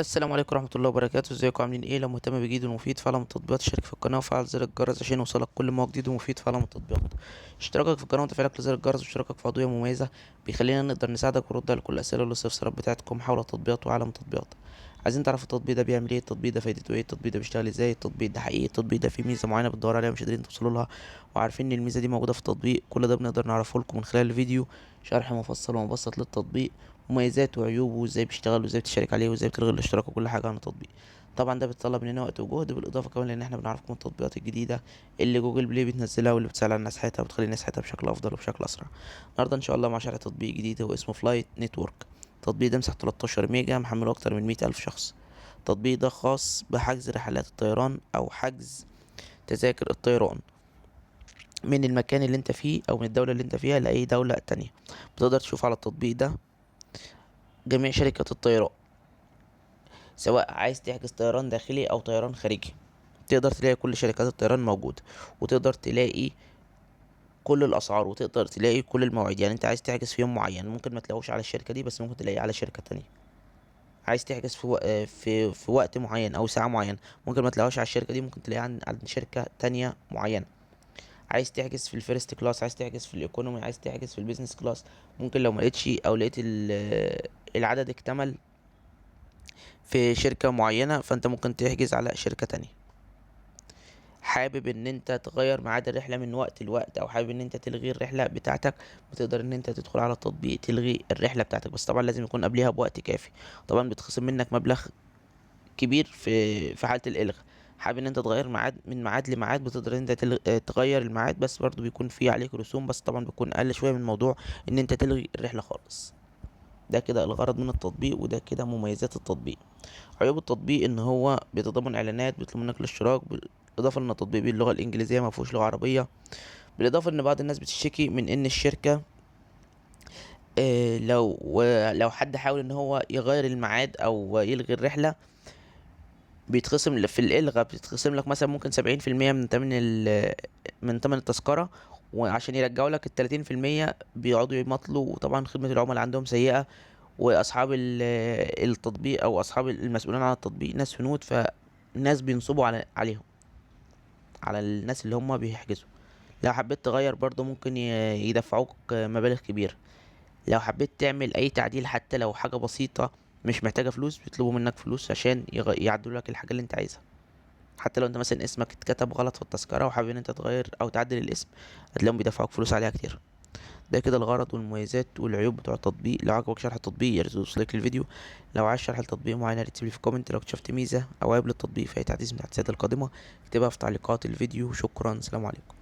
السلام عليكم ورحمة الله وبركاته. ازيكم عاملين ايه؟ لو مهتم بجديد ومفيد فعلا التطبيقات اشترك في القناة وفعل زر الجرس عشان يوصلك كل ما هو جديد ومفيد فعلا التطبيقات. اشتراكك في القناة وتفعيلك لزر الجرس واشتراكك في عضوية مميزة بيخلينا نقدر نساعدك ونرد على كل الأسئلة والاستفسارات بتاعتكم حول التطبيقات وعالم التطبيقات. عايزين تعرفوا التطبيق ده بيعمل ايه؟ التطبيق ده فايدته ايه؟ التطبيق ده بيشتغل ازاي؟ التطبيق ده حقيقي؟ التطبيق ده فيه ميزة معينة بتدوروا عليها مش قادرين توصلوا لها وعارفين ان الميزة دي موجودة في التطبيق؟ كل ده بنقدر نعرفه لكم من خلال الفيديو، شرح مفصل ومبسط للتطبيق، مميزاته وعيوبه وازاي بيشتغل وازاي بتشارك عليه وازاي بتلغي الاشتراك وكل حاجه عن التطبيق. طبعا ده بيتطلب مننا وقت وجهد، بالاضافه كمان لان احنا بنعرفكم التطبيقات الجديده اللي جوجل بلاي بتنزلها واللي بتسهل على مسحتها وبتخلي مسحتها بشكل افضل وبشكل اسرع. النهارده ان شاء الله مع شرح تطبيق جديد هو اسمه فلايت نتورك. التطبيق ده مساحته 13 ميجا، محمله اكتر من 100,000 شخص. التطبيق ده خاص بحجز رحلات الطيران او حجز تذاكر الطيران من المكان اللي انت فيه او من الدوله اللي انت فيها لاي دوله تانية. بتقدر تشوف على التطبيق ده جميع شركات الطيران، سواء عايز تحجز طيران داخلي او طيران خارجي. تقدر تلاقي كل شركات الطيران موجودة، وتقدر تلاقي كل الاسعار، وتقدر تلاقي كل المواعيد. يعني انت عايز تحجز في يوم معين ممكن ما تلاقوش على الشركة دي بس ممكن تلاقيه على شركة تانية. عايز تحجز في وقت معين او ساعة معين ممكن ما تلاقوش على الشركة دي، ممكن تلاقيه عند شركة تانية معينة. عايز تحجز في الفيرست كلاس، عايز تحجز في الايكونومي، عايز تحجز في البيزنس كلاس، ممكن لو ما لقيتش او لقيت العدد اكتمل في شركة معينة فانت ممكن تحجز على شركة تانية. حابب ان انت تغير ميعاد الرحلة من وقت لوقت او حابب ان انت تلغي الرحلة بتاعتك، بتقدر ان انت تدخل على التطبيق تلغي الرحلة بتاعتك، بس طبعا لازم يكون قبلها بوقت كافي. طبعا بتخصم منك مبلغ كبير في حالة الالغاء. حابب ان انت تغير ميعاد من ميعاد لميعاد بتقدر ان انت تغير الميعاد، بس برضو بيكون في عليك رسوم، بس طبعا بيكون اقل شوية من موضوع ان انت تلغي الرحلة خالص. ده كده الغرض من التطبيق، وده كده مميزات التطبيق. عيوب التطبيق ان هو بيتضمن اعلانات بيطلب منك الاشتراك، بالاضافه ان التطبيق باللغه الانجليزيه ما فيهوش لغه عربيه. بالاضافه ان بعض الناس بتشتكي من ان الشركه لو حد حاول ان هو يغير الميعاد او يلغي الرحله بيتخصم في الالغاء، بتتخصم لك مثلا ممكن 70% من تمن التذكره، وعشان يرجعوا لك ال30% بيقعدوا يمطلوا، وطبعا خدمه العملاء عندهم سيئه، واصحاب التطبيق او اصحاب المسؤولين عن التطبيق ناس هنود، فالناس بينصبوا عليهم، على الناس اللي هم بيحجزوا. لو حبيت تغير برضو ممكن يدفعوك مبالغ كبيرة. لو حبيت تعمل اي تعديل حتى لو حاجة بسيطة مش محتاجة فلوس بيطلبوا منك فلوس عشان يعدلوا لك الحاجة اللي انت عايزها. حتى لو انت مثلا اسمك اتكتب غلط في التذكرة وحابب ان انت تغير او تعدل الاسم هتلاقيهم بيدفعوك فلوس عليها كتير. ده كده الغرض والمميزات والعيوب بتوع التطبيق. لو عجبك شرح التطبيق يا ريت تدوس لايك للفيديو. لو عايز شرح التطبيق معين يا ريت تسيبلي في كومنت. لو اكتشفت ميزة او عيب للتطبيق في اي تحديث من التحديثات القادمة اكتبها في تعليقات الفيديو. شكرا، سلام عليكم.